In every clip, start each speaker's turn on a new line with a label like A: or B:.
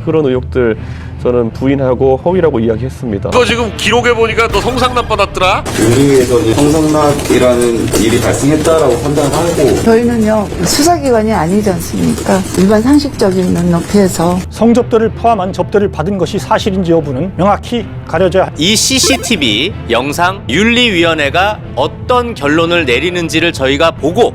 A: 그런 의혹들 저는 부인하고 허위라고 이야기했습니다.
B: 그거 지금 기록에 보니까 너 성상납 받았더라?
C: 윤리위에서는 성상납이라는 일이 발생했다라고 판단하고
D: 저희는요 수사기관이 아니지 않습니까? 일반 상식적인 눈높이에서
E: 성접대를 포함한 접대를 받은 것이 사실인지 여부는 명확히 가려져야
F: 이 CCTV 영상 윤리위원회가 어떤 결론을 내리는지를 저희가 보고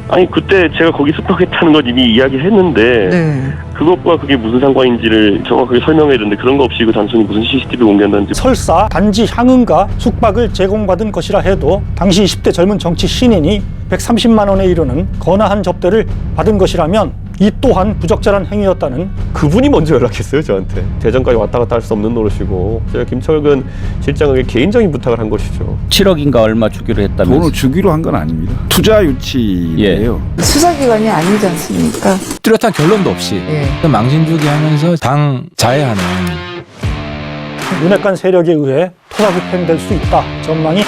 A: 아니 그때 제가 거기 습격했다는 건 이미 이야기했는데 그것과 그게 무슨 상관인지를 정확하게 설명해야 되는데 그런 거 없이 그 단순히 무슨 CCTV 공개한다는지
E: 설사 단지 향응과 숙박을 제공받은 것이라 해도 당시 20대 젊은 정치 신인이 130만 원에 이르는 거나한 접대를 받은 것이라면 이 또한 부적절한 행위였다는
A: 그분이 먼저 연락했어요 저한테. 대전까지 왔다 갔다 할 수 없는 노릇이고 제가 김철근 실장에게 개인적인 부탁을 한 것이죠.
G: 7억인가 얼마 주기로 했다면서.
H: 돈을 주기로 한 건 아닙니다. 투자 유치예요.
D: 수사기관이 아니지 않습니까?
I: 뚜렷한 결론도 없이 망신주기 하면서 당 자해하는
E: 윤핵관 세력에 의해 토사구팽될 수 있다 전망이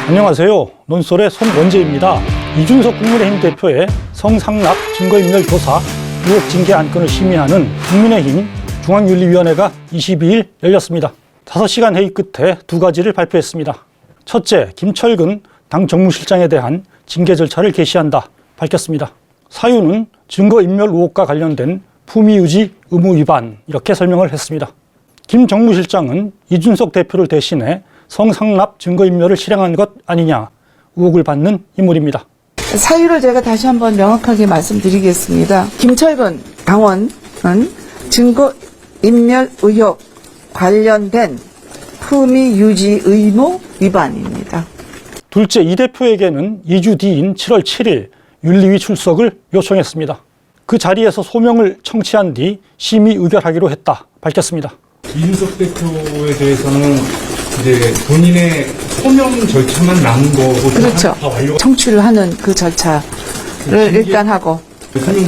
E: 안녕하세요. 논설의 손원재입니다. 이준석 국민의힘 대표의 성상납 증거인멸 교사 의혹 징계 안건을 심의하는 국민의힘 중앙윤리위원회가 22일 열렸습니다. 5시간 회의 끝에 두 가지를 발표했습니다. 첫째, 김철근 당 정무실장에 대한 징계 절차를 개시한다 밝혔습니다. 사유는 증거인멸 의혹과 관련된 품위유지 의무 위반 이렇게 설명을 했습니다. 김 정무실장은 이준석 대표를 대신해 성상납 증거인멸을 실행한 것 아니냐 의혹을 받는 인물입니다.
D: 사유를 제가 다시 한번 명확하게 말씀드리겠습니다. 김철근 당원은 증거인멸 의혹 관련된 품위유지 의무 위반입니다.
E: 둘째, 이 대표에게는 2주 뒤인 7월 7일 윤리위 출석을 요청했습니다. 그 자리에서 소명을 청취한 뒤 심의 의결하기로 했다 밝혔습니다.
J: 이준석 대표에 대해서는 이제 본인의 소명 절차만 남은 거고
D: 그렇죠.
J: 다 완료가
D: 청취를 하는 그 절차를 일단 하고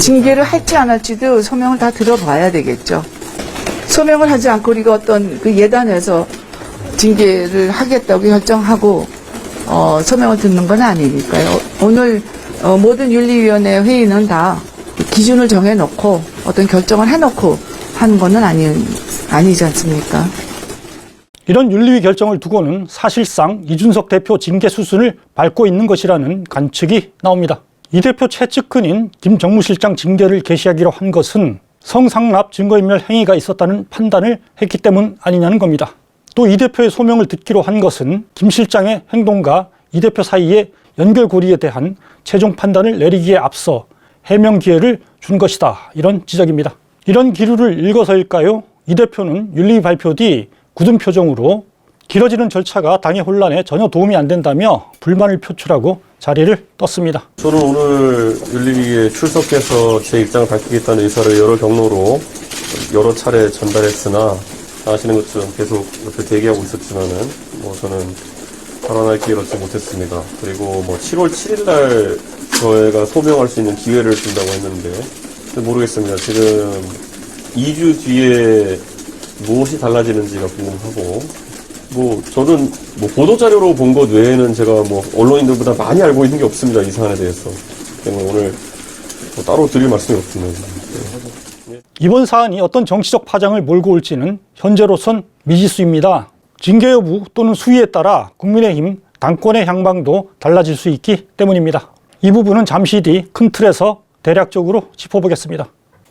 D: 징계를 할지 안 할지도 소명을 다 들어봐야 되겠죠. 소명을 하지 않고 우리가 어떤 그 예단해서 징계를 하겠다고 결정하고 소명을 듣는 건 아니니까요. 오늘 모든 윤리위원회 회의는 다 기준을 정해놓고 어떤 결정을 해놓고 하는 거는 아니지 않습니까?
E: 이런 윤리위 결정을 두고는 사실상 이준석 대표 징계 수순을 밟고 있는 것이라는 관측이 나옵니다. 이 대표 최측근인 김 정무실장 징계를 개시하기로 한 것은 성상납 증거인멸 행위가 있었다는 판단을 했기 때문 아니냐는 겁니다. 또 이 대표의 소명을 듣기로 한 것은 김 실장의 행동과 이 대표 사이의 연결고리에 대한 최종 판단을 내리기에 앞서 해명 기회를 준 것이다. 이런 지적입니다. 이런 기류를 읽어서일까요? 이 대표는 윤리위 발표 뒤 굳은 표정으로 길어지는 절차가 당의 혼란에 전혀 도움이 안 된다며 불만을 표출하고 자리를 떴습니다.
A: 저는 오늘 윤리위에 출석해서 제 입장을 밝히겠다는 의사를 여러 경로로 여러 차례 전달했으나 아시는 것처럼 계속 옆에 대기하고 있었지만은 저는 발언할 기회를 얻지 못했습니다. 그리고 7월 7일 날 저희가 소명할 수 있는 기회를 준다고 했는데 모르겠습니다. 지금 2주 뒤에 무엇이 달라지는지가 궁금하고 저는 보도자료로 본 것 외에는 제가 언론인들보다 많이 알고 있는 게 없습니다. 이 사안에 대해서. 때문에 오늘 따로 드릴 말씀이 없습니다.
E: 이번 사안이 어떤 정치적 파장을 몰고 올지는 현재로선 미지수입니다. 징계 여부 또는 수위에 따라 국민의힘 당권의 향방도 달라질 수 있기 때문입니다. 이 부분은 잠시 뒤 큰 틀에서 대략적으로 짚어보겠습니다.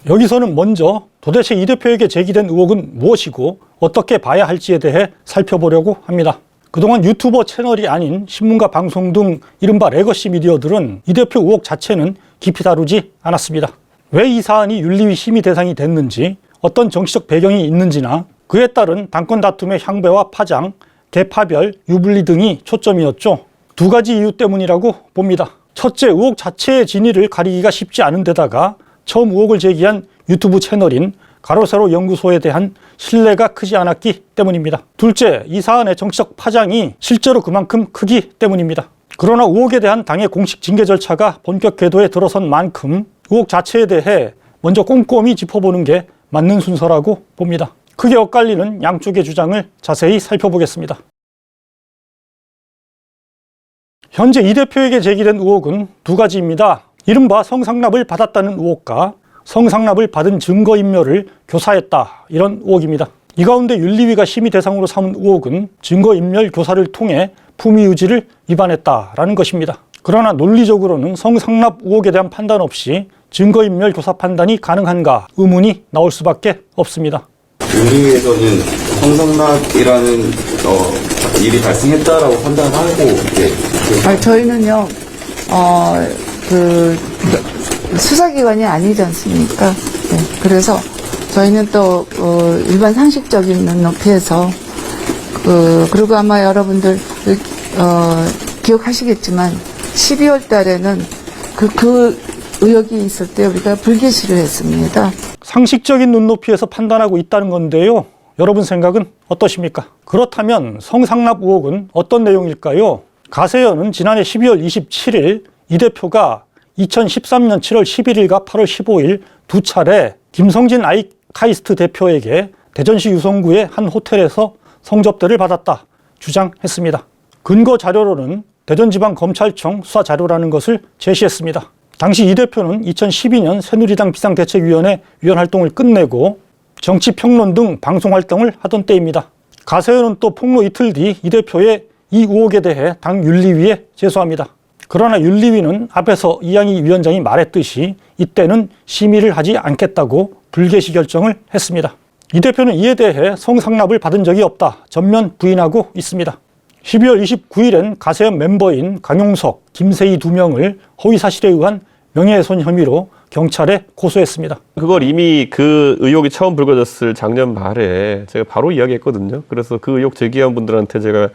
E: 여기서는 먼저 도대체 이 대표에게 제기된 의혹은 무엇이고 어떻게 봐야 할지에 대해 살펴보려고 합니다. 그동안 유튜버 채널이 아닌 신문과 방송 등 이른바 레거시 미디어들은 이 대표 의혹 자체는 깊이 다루지 않았습니다. 왜 이 사안이 윤리위 심의 대상이 됐는지, 어떤 정치적 배경이 있는지나 그에 따른 당권 다툼의 향배와 파장, 계파별, 유불리 등이 초점이었죠. 두 가지 이유 때문이라고 봅니다. 첫째, 의혹 자체의 진위를 가리기가 쉽지 않은 데다가 처음 의혹을 제기한 유튜브 채널인 가로세로 연구소에 대한 신뢰가 크지 않았기 때문입니다. 둘째, 이 사안의 정치적 파장이 실제로 그만큼 크기 때문입니다. 그러나 의혹에 대한 당의 공식 징계 절차가 본격 궤도에 들어선 만큼 의혹 자체에 대해 먼저 꼼꼼히 짚어보는 게 맞는 순서라고 봅니다. 크게 엇갈리는 양쪽의 주장을 자세히 살펴보겠습니다. 현재 이 대표에게 제기된 의혹은 두 가지입니다. 이른바 성상납을 받았다는 의혹과 성상납을 받은 증거인멸을 교사했다, 이런 의혹입니다. 이 가운데 윤리위가 심의 대상으로 삼은 의혹은 증거인멸 교사를 통해 품위유지를 위반했다라는 것입니다. 그러나 논리적으로는 성상납 의혹에 대한 판단 없이 증거인멸 교사 판단이 가능한가 의문이 나올 수밖에 없습니다.
C: 윤리위에서는 성상납이라는 일이 발생했다라고 판단하고
D: 저희는요, 수사기관이 아니지 않습니까? 네, 그래서 저희는 또 일반 상식적인 눈높이에서 그리고 아마 여러분들 기억하시겠지만 12월 달에는 그 의혹이 있을 때 우리가 불기시를 했습니다.
E: 상식적인 눈높이에서 판단하고 있다는 건데요. 여러분 생각은 어떠십니까? 그렇다면 성상납 의혹은 어떤 내용일까요? 가세연은 지난해 12월 27일 이 대표가 2013년 7월 11일과 8월 15일 두 차례 김성진 아이카이스트 대표에게 대전시 유성구의 한 호텔에서 성접대를 받았다 주장했습니다. 근거 자료로는 대전지방검찰청 수사 자료라는 것을 제시했습니다. 당시 이 대표는 2012년 새누리당 비상대책위원회 위원 활동을 끝내고 정치평론 등 방송활동을 하던 때입니다. 가세연은 또 폭로 이틀 뒤 이 대표의 이 의혹에 대해 당 윤리위에 제소합니다. 그러나 윤리위는 앞에서 이양희 위원장이 말했듯이 이때는 심의를 하지 않겠다고 불개시 결정을 했습니다. 이 대표는 이에 대해 성상납을 받은 적이 없다 전면 부인하고 있습니다. 12월 29일엔 가세연 멤버인 강용석, 김세희 2명을 허위사실에 의한 명예훼손 혐의로 경찰에 고소했습니다.
A: 그걸 이미 그 의혹이 처음 불거졌을 작년 말에 제가 바로 이야기했거든요. 그래서 그 의혹 제기한 분들한테 제가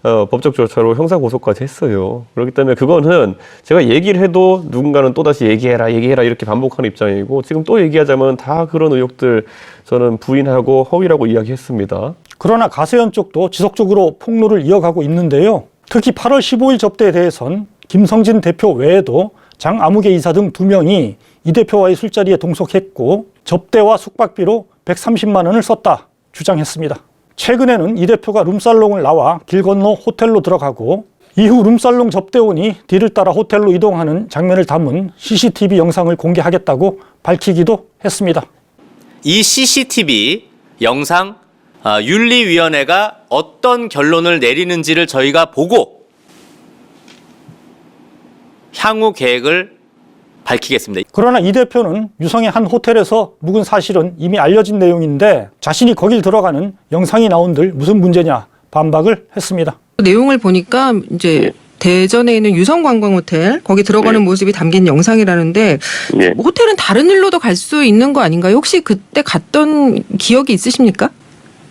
A: 법적 절차로 형사고소까지 했어요. 그렇기 때문에 그거는 제가 얘기를 해도 누군가는 또다시 얘기해라 이렇게 반복하는 입장이고, 지금 또 얘기하자면 다 그런 의혹들 저는 부인하고 허위라고 이야기했습니다.
E: 그러나 가세연 쪽도 지속적으로 폭로를 이어가고 있는데요. 특히 8월 15일 접대에 대해선 김성진 대표 외에도 장아무개 이사 등 2명이 이 대표와의 술자리에 동석했고 접대와 숙박비로 130만 원을 썼다 주장했습니다. 최근에는 이 대표가 룸살롱을 나와 길 건너 호텔로 들어가고 이후 룸살롱 접대원이 뒤를 따라 호텔로 이동하는 장면을 담은 CCTV 영상을 공개하겠다고 밝히기도 했습니다.
F: 이 CCTV 영상 윤리위원회가 어떤 결론을 내리는지를 저희가 보고 향후 계획을 밝히겠습니다.
E: 그러나 이 대표는 유성의 한 호텔에서 묵은 사실은 이미 알려진 내용인데 자신이 거길 들어가는 영상이 나온들 무슨 문제냐 반박을 했습니다.
K: 내용을 보니까 이제 대전에 있는 유성관광호텔 거기 들어가는 모습이 담긴 영상이라는데 호텔은 다른 일로도 갈 수 있는 거 아닌가요? 혹시 그때 갔던 기억이 있으십니까?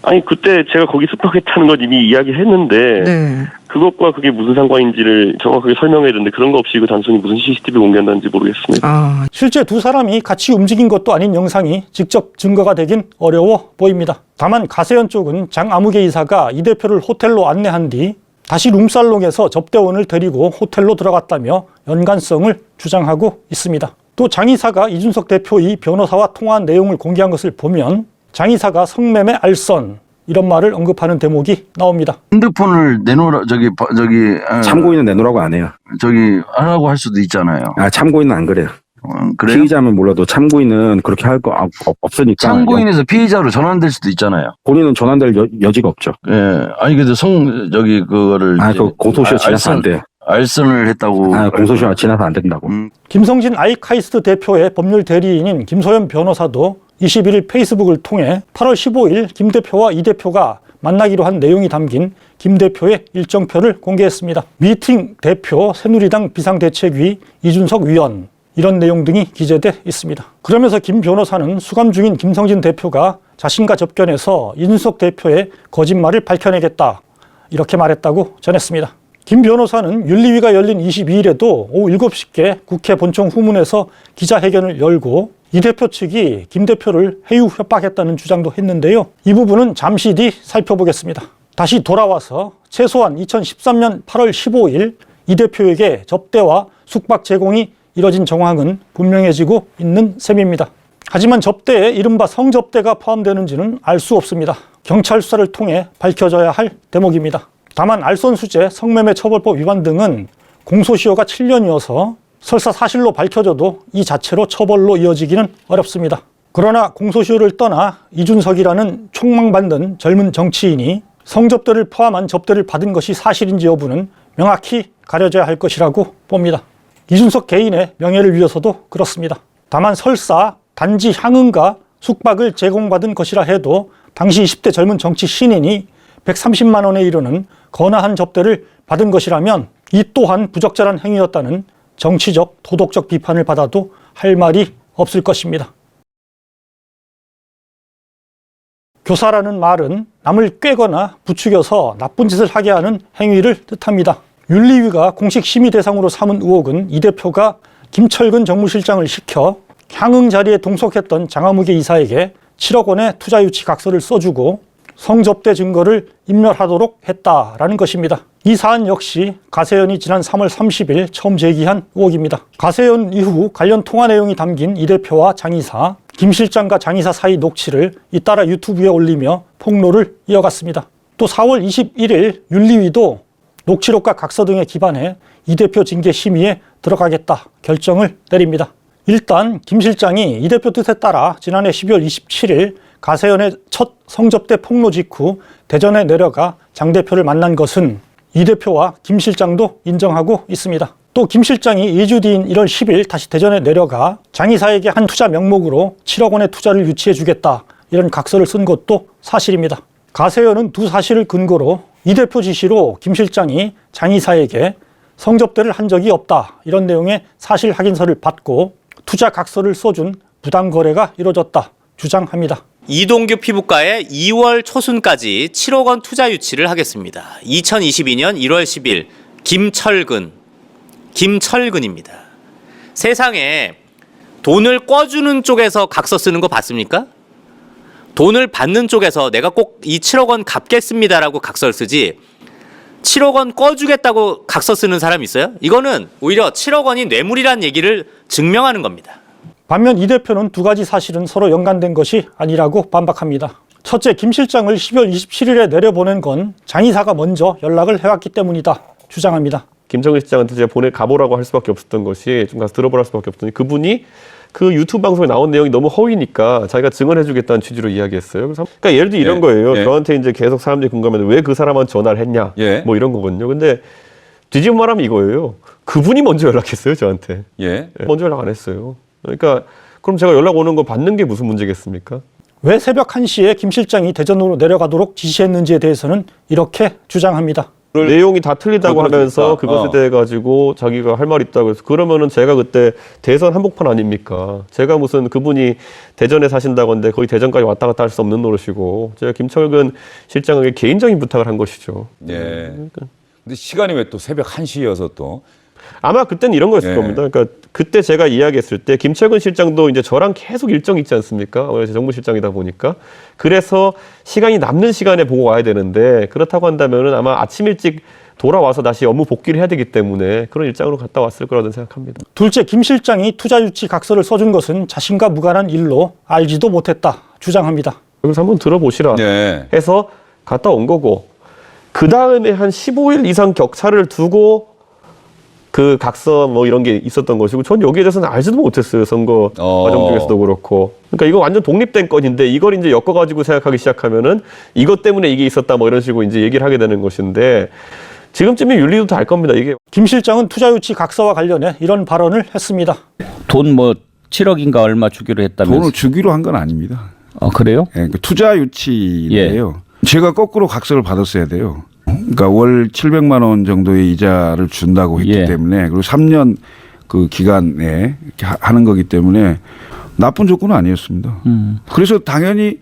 L: 아니 그때 제가 거기 숙박했다는 건 이미 이야기했는데 그것과 그게 무슨 상관인지를 정확하게 설명해야 되는데 그런 거 없이 그 단순히 무슨 CCTV 공개한다는지 모르겠습니다.
E: 실제 두 사람이 같이 움직인 것도 아닌 영상이 직접 증거가 되긴 어려워 보입니다. 다만 가세연 쪽은 장아무개 이사가 이 대표를 호텔로 안내한 뒤 다시 룸살롱에서 접대원을 데리고 호텔로 들어갔다며 연관성을 주장하고 있습니다. 또 장 이사가 이준석 대표의 변호사와 통화한 내용을 공개한 것을 보면 장 이사가 성매매 알선 이런 말을 언급하는 대목이 나옵니다.
M: 핸드폰을 내놓으라
H: 참고인은 내놓으라고 안 해요.
M: 하라고 할 수도 있잖아요.
H: 참고인은 안 그래요.
M: 그래요?
H: 피의자면 몰라도 참고인은 그렇게 할 거 없으니까.
M: 참고인에서 피의자로 전환될 수도 있잖아요.
H: 본인은 전환될 여지가 없죠.
M: 예. 아니 근데 그거를
H: 공소시효 지나서 안 돼요.
M: 알선을 했다고.
H: 공소시효 지나서 안 된다고.
E: 김성진 아이카이스트 대표의 법률 대리인인 김소연 변호사도 21일 페이스북을 통해 8월 15일 김 대표와 이 대표가 만나기로 한 내용이 담긴 김 대표의 일정표를 공개했습니다. 미팅 대표 새누리당 비상대책위 이준석 위원 이런 내용 등이 기재돼 있습니다. 그러면서 김 변호사는 수감 중인 김성진 대표가 자신과 접견해서 이준석 대표의 거짓말을 밝혀내겠다 이렇게 말했다고 전했습니다. 김 변호사는 윤리위가 열린 22일에도 오후 7시께 국회 본청 후문에서 기자회견을 열고 이 대표 측이 김 대표를 해유 협박했다는 주장도 했는데요. 이 부분은 잠시 뒤 살펴보겠습니다. 다시 돌아와서 최소한 2013년 8월 15일 이 대표에게 접대와 숙박 제공이 이뤄진 정황은 분명해지고 있는 셈입니다. 하지만 접대에 이른바 성접대가 포함되는지는 알 수 없습니다. 경찰 수사를 통해 밝혀져야 할 대목입니다. 다만 알선수재, 성매매 처벌법 위반 등은 공소시효가 7년이어서 설사 사실로 밝혀져도 이 자체로 처벌로 이어지기는 어렵습니다. 그러나 공소시효를 떠나 이준석이라는 촉망받는 젊은 정치인이 성접대를 포함한 접대를 받은 것이 사실인지 여부는 명확히 가려져야 할 것이라고 봅니다. 이준석 개인의 명예를 위해서도 그렇습니다. 다만 설사 단지 향응과 숙박을 제공받은 것이라 해도 당시 20대 젊은 정치 신인이 130만 원에 이르는 거나한 접대를 받은 것이라면 이 또한 부적절한 행위였다는 정치적, 도덕적 비판을 받아도 할 말이 없을 것입니다. 교사라는 말은 남을 꿰거나 부추겨서 나쁜 짓을 하게 하는 행위를 뜻합니다. 윤리위가 공식 심의 대상으로 삼은 의혹은 이 대표가 김철근 정무실장을 시켜 향응 자리에 동석했던 장화무게 이사에게 7억 원의 투자 유치 각서를 써주고 성접대 증거를 인멸하도록 했다라는 것입니다. 이 사안 역시 가세연이 지난 3월 30일 처음 제기한 의혹입니다. 가세연 이후 관련 통화 내용이 담긴 이 대표와 장 이사, 김 실장과 장 이사 사이 녹취를 잇따라 유튜브에 올리며 폭로를 이어갔습니다. 또 4월 21일 윤리위도 녹취록과 각서 등에 기반해 이 대표 징계 심의에 들어가겠다 결정을 내립니다. 일단 김 실장이 이 대표 뜻에 따라 지난해 12월 27일 가세연의 첫 성접대 폭로 직후 대전에 내려가 장 대표를 만난 것은 이 대표와 김 실장도 인정하고 있습니다. 또 김 실장이 2주 뒤인 1월 10일 다시 대전에 내려가 장 이사에게 한 투자 명목으로 7억 원의 투자를 유치해 주겠다 이런 각서를 쓴 것도 사실입니다. 가세연은 두 사실을 근거로 이 대표 지시로 김 실장이 장 이사에게 성접대를 한 적이 없다 이런 내용의 사실 확인서를 받고 투자 각서를 써준 부당 거래가 이루어졌다 주장합니다.
F: 이동규 피부과에 2월 초순까지 7억 원 투자 유치를 하겠습니다. 2022년 1월 10일 김철근입니다. 세상에 돈을 꿔주는 쪽에서 각서 쓰는 거 봤습니까? 돈을 받는 쪽에서 내가 꼭 이 7억 원 갚겠습니다라고 각서를 쓰지 7억 원 꿔주겠다고 각서 쓰는 사람 있어요? 이거는 오히려 7억 원이 뇌물이라는 얘기를 증명하는 겁니다.
E: 반면 이 대표는 두 가지 사실은 서로 연관된 것이 아니라고 반박합니다. 첫째, 김 실장을 12월 27일에 내려보낸 건 장 이사가 먼저 연락을 해왔기 때문이다 주장합니다.
A: 김정일 실장한테 제가 가보라고 할 수밖에 없었던 것이 좀 가서 들어보라 할 수밖에 없더니 그분이 그 유튜브 방송에 나온 내용이 너무 허위니까 자기가 증언해주겠다는 취지로 이야기했어요. 그러니까 예를 들어 이런 거예요. 저한테 이제 계속 사람들이 궁금해하면 왜 그 사람한테 전화를 했냐, 뭐 이런 거거든요. 근데 뒤집어 말하면 이거예요. 그분이 먼저 연락했어요, 저한테. 먼저 연락 안 했어요. 그러니까 그럼 제가 연락 오는 거 받는 게 무슨 문제겠습니까?
E: 왜 새벽 1시에 김 실장이 대전으로 내려가도록 지시했는지에 대해서는 이렇게 주장합니다.
A: 내용이 다 틀리다고 하면서 그것에 대해 가지고 자기가 할 말 있다고 해서 그러면은 제가 그때 대선 한복판 아닙니까? 제가 무슨 그분이 대전에 사신다건데 거의 대전까지 왔다 갔다 할 수 없는 노릇이고 제가 김철근 실장에게 개인적인 부탁을 한 것이죠.
N: 그러니까. 근데 시간이 왜 또 새벽 1시여서 또?
A: 아마 그때는 이런 거였을 겁니다. 그러니까 그때 제가 이야기했을 때 김철근 실장도 이제 저랑 계속 일정이 있지 않습니까? 아무래도 정무실장이다 보니까. 그래서 시간이 남는 시간에 보고 와야 되는데 그렇다고 한다면은 아마 아침 일찍 돌아와서 다시 업무 복귀를 해야 되기 때문에 그런 일정으로 갔다 왔을 거라고 생각합니다.
E: 둘째, 김 실장이 투자 유치 각서를 써준 것은 자신과 무관한 일로 알지도 못했다 주장합니다.
A: 그래서 한번 들어보시라 해서 갔다 온 거고 그 다음에 한 15일 이상 격차를 두고 그 각서 뭐 이런 게 있었던 것이고 전 여기에 대해서는 알지도 못했어요. 선거 과정 중에서도 그렇고. 그러니까 이거 완전 독립된 건인데 이걸 이제 엮어가지고 생각하기 시작하면은 이것 때문에 이게 있었다 뭐 이런 식으로 이제 얘기를 하게 되는 것인데 지금쯤에 윤리도 다 알 겁니다. 이게
E: 김 실장은 투자 유치 각서와 관련해 이런 발언을 했습니다.
G: 돈 뭐 7억인가 얼마 주기로 했다면서?
O: 돈을 주기로 한 건 아닙니다.
G: 그래요?
O: 그 투자 유치인데요. 제가 거꾸로 각서를 받았어야 돼요. 그러니까 월 700만 원 정도의 이자를 준다고 했기 때문에 그리고 3년 그 기간에 이렇게 하는 거기 때문에 나쁜 조건은 아니었습니다. 그래서 당연히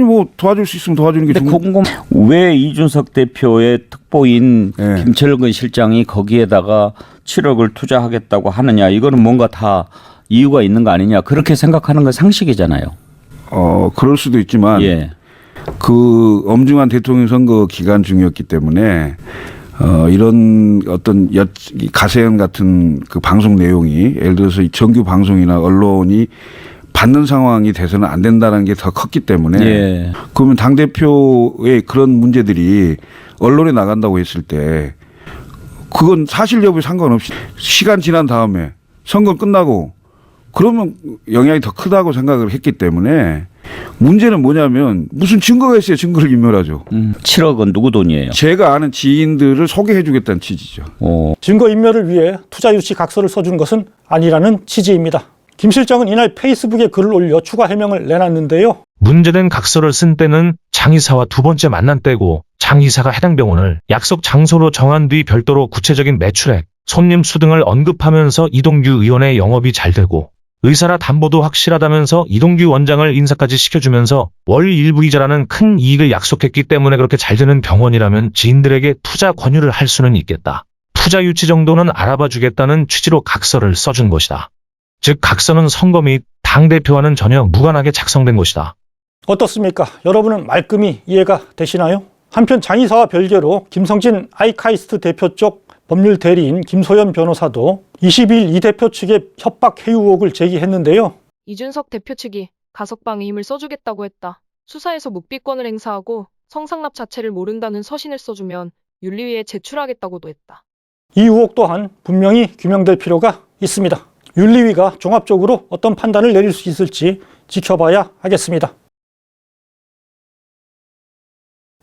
O: 뭐 도와줄 수 있으면 도와주는 게
G: 궁금. 왜 이준석 대표의 특보인 김철근 실장이 거기에다가 7억을 투자하겠다고 하느냐? 이거는 뭔가 다 이유가 있는 거 아니냐? 그렇게 생각하는 건 상식이잖아요.
O: 그럴 수도 있지만. 그 엄중한 대통령 선거 기간 중이었기 때문에 이런 어떤 가세연 같은 그 방송 내용이 예를 들어서 정규 방송이나 언론이 받는 상황이 돼서는 안 된다는 게 더 컸기 때문에 그러면 당대표의 그런 문제들이 언론에 나간다고 했을 때 그건 사실 여부에 상관없이 시간 지난 다음에 선거 끝나고 그러면 영향이 더 크다고 생각을 했기 때문에 문제는 뭐냐면 무슨 증거가 있어야 증거를 인멸하죠.
G: 7억은 누구 돈이에요?
O: 제가 아는 지인들을 소개해 주겠다는 취지죠.
E: 증거 인멸을 위해 투자 유치 각서를 써준 것은 아니라는 취지입니다. 김 실장은 이날 페이스북에 글을 올려 추가 해명을 내놨는데요.
P: 문제된 각서를 쓴 때는 장 이사와 두 번째 만난 때고 장 이사가 해당 병원을 약속 장소로 정한 뒤 별도로 구체적인 매출액, 손님 수 등을 언급하면서 이동규 의원의 영업이 잘 되고 의사라 담보도 확실하다면서 이동규 원장을 인사까지 시켜주면서 월 일부이자라는 큰 이익을 약속했기 때문에 그렇게 잘 되는 병원이라면 지인들에게 투자 권유를 할 수는 있겠다. 투자 유치 정도는 알아봐 주겠다는 취지로 각서를 써준 것이다. 즉 각서는 선거 및 당대표와는 전혀 무관하게 작성된 것이다.
E: 어떻습니까? 여러분은 말끔히 이해가 되시나요? 한편 장 이사와 별개로 김성진 아이카이스트 대표 쪽 법률 대리인 김소연 변호사도 22일 이 대표 측에 협박 해유 의혹을 제기했는데요.
Q: 이준석 대표 측이 가석방의 힘을 써주겠다고 했다. 수사에서 묵비권을 행사하고 성상납 자체를 모른다는 서신을 써주면 윤리위에 제출하겠다고도 했다.
E: 이 의혹 또한 분명히 규명될 필요가 있습니다. 윤리위가 종합적으로 어떤 판단을 내릴 수 있을지 지켜봐야 하겠습니다.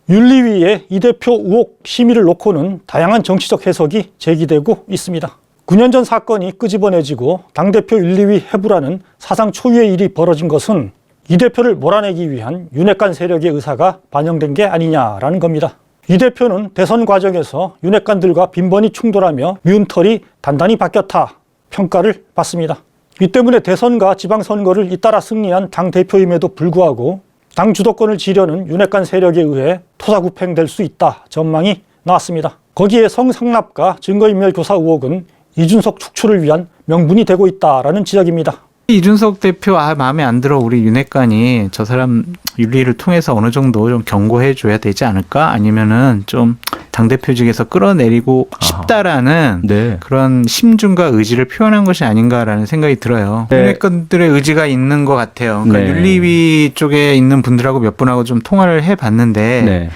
E: 윤리위의 이 대표 의혹 심의를 놓고는 다양한 정치적 해석이 제기되고 있습니다. 9년 전 사건이 끄집어내지고 당대표 윤리위 해부라는 사상 초유의 일이 벌어진 것은 이 대표를 몰아내기 위한 윤핵관 세력의 의사가 반영된 게 아니냐라는 겁니다. 이 대표는 대선 과정에서 윤핵관들과 빈번히 충돌하며 미운 털이 단단히 박혔다 평가를 받습니다. 이 때문에 대선과 지방선거를 잇따라 승리한 당대표임에도 불구하고 당 주도권을 지려는 윤핵관 세력에 의해 토사구팽될 수 있다 전망이 나왔습니다. 거기에 성상납과 증거인멸 교사 의혹은 이준석 축출을 위한 명분이 되고 있다라는 지적입니다.
I: 이준석 대표 마음에 안 들어 우리 윤핵관이 저 사람 윤리를 통해서 어느 정도 좀 경고해 줘야 되지 않을까? 아니면은 좀 당대표직에서 끌어내리고 싶다라는 그런 심중과 의지를 표현한 것이 아닌가라는 생각이 들어요. 윤핵관들의 의지가 있는 것 같아요. 그러니까 윤리위 쪽에 있는 분들하고 몇 분하고 좀 통화를 해봤는데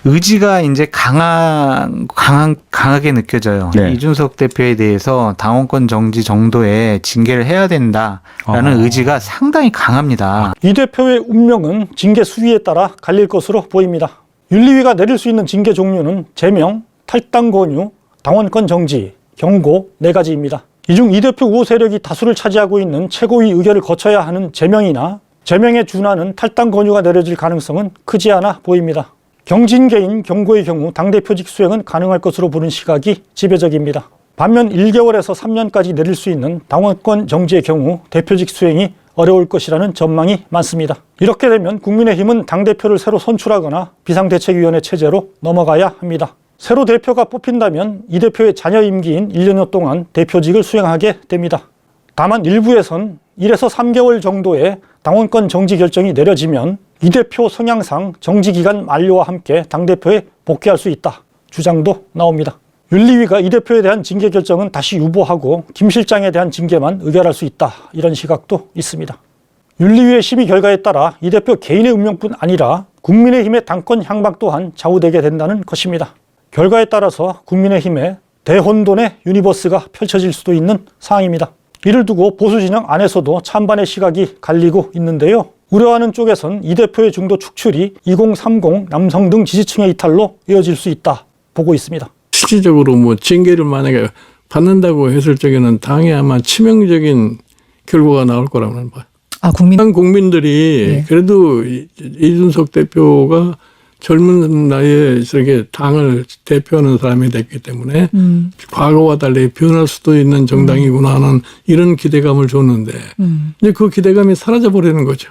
I: 의지가 이제 강하게 느껴져요. 이준석 대표에 대해서 당원권 정지 정도의 징계를 해야 된다라는 의지가 상당히 강합니다.
E: 이 대표의 운명은 징계 수위에 따라 갈릴 것으로 보입니다. 윤리위가 내릴 수 있는 징계 종류는 제명, 탈당 권유, 당원권 정지, 경고 4가지입니다. 이 중 이 대표 우호 세력이 다수를 차지하고 있는 최고위 의결을 거쳐야 하는 제명이나 제명에 준하는 탈당 권유가 내려질 가능성은 크지 않아 보입니다. 경징계인 경고의 경우 당대표직 수행은 가능할 것으로 보는 시각이 지배적입니다. 반면 1개월에서 3년까지 내릴 수 있는 당원권 정지의 경우 대표직 수행이 어려울 것이라는 전망이 많습니다. 이렇게 되면 국민의힘은 당대표를 새로 선출하거나 비상대책위원회 체제로 넘어가야 합니다. 새로 대표가 뽑힌다면 이 대표의 자녀 임기인 1년여 동안 대표직을 수행하게 됩니다. 다만 일부에선 1에서 3개월 정도의 당원권 정지 결정이 내려지면 이 대표 성향상 정지기간 만료와 함께 당대표에 복귀할 수 있다 주장도 나옵니다. 윤리위가 이 대표에 대한 징계 결정은 다시 유보하고 김 실장에 대한 징계만 의결할 수 있다 이런 시각도 있습니다. 윤리위의 심의 결과에 따라 이 대표 개인의 운명뿐 아니라 국민의힘의 당권 향방 또한 좌우되게 된다는 것입니다. 결과에 따라서 국민의힘의 대혼돈의 유니버스가 펼쳐질 수도 있는 상황입니다. 이를 두고 보수진영 안에서도 찬반의 시각이 갈리고 있는데요. 우려하는 쪽에선 이 대표의 중도 축출이 2030 남성 등 지지층의 이탈로 이어질 수 있다 보고 있습니다.
R: 실질적으로 뭐 징계를 만약에 받는다고 했을 적에는 당에 아마 치명적인 결과가 나올 거라고는 봐요. 국민들이 그래도 이준석 대표가 젊은 나이에 저렇게 당을 대표하는 사람이 됐기 때문에 과거와 달리 변할 수도 있는 정당이구나 하는 이런 기대감을 줬는데 이제 그 기대감이 사라져 버리는 거죠.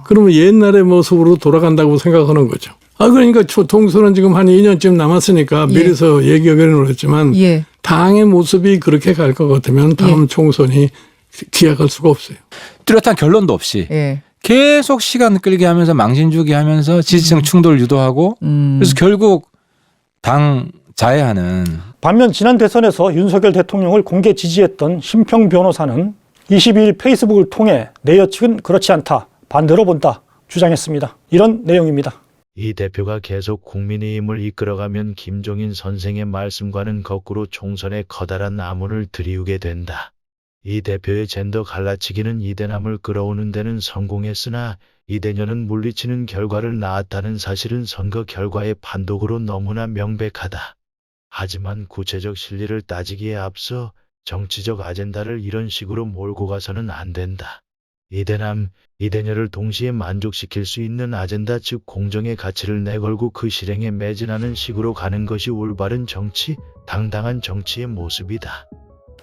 R: 그러면 옛날의 모습으로 돌아간다고 생각하는 거죠. 그러니까 총선은 지금 한 2년쯤 남았으니까 미리서 얘기 의견을 했지만 당의 모습이 그렇게 갈 것 같으면 다음 총선이 기약할 수가 없어요.
I: 뚜렷한 결론도 없이 계속 시간 끌게 하면서 망신 주게 하면서 지지층 충돌 유도하고 그래서 결국 당 자해하는.
E: 반면 지난 대선에서 윤석열 대통령을 공개 지지했던 심평 변호사는 22일 페이스북을 통해 내 예측은 그렇지 않다, 반대로 본다 주장했습니다. 이런 내용입니다.
S: 이 대표가 계속 국민의힘을 이끌어가면 김종인 선생의 말씀과는 거꾸로 총선에 커다란 암호를 들이우게 된다. 이 대표의 젠더 갈라치기는 이대남을 끌어오는 데는 성공했으나 이대녀는 물리치는 결과를 낳았다는 사실은 선거 결과의 판독으로 너무나 명백하다. 하지만 구체적 실리를 따지기에 앞서 정치적 아젠다를 이런 식으로 몰고 가서는 안 된다. 이대남, 이대녀를 동시에 만족시킬 수 있는 아젠다, 즉 공정의 가치를 내걸고 그 실행에 매진하는 식으로 가는 것이 올바른 정치, 당당한 정치의 모습이다.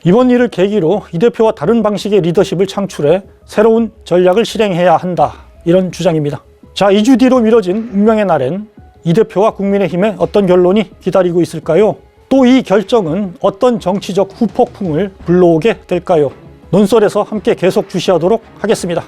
E: 이번 일을 계기로 이 대표와 다른 방식의 리더십을 창출해 새로운 전략을 실행해야 한다. 이런 주장입니다. 자, 2주 뒤로 미뤄진 운명의 날엔 이 대표와 국민의힘의 어떤 결론이 기다리고 있을까요? 또 이 결정은 어떤 정치적 후폭풍을 불러오게 될까요? 논설에서 함께 계속 주시하도록 하겠습니다.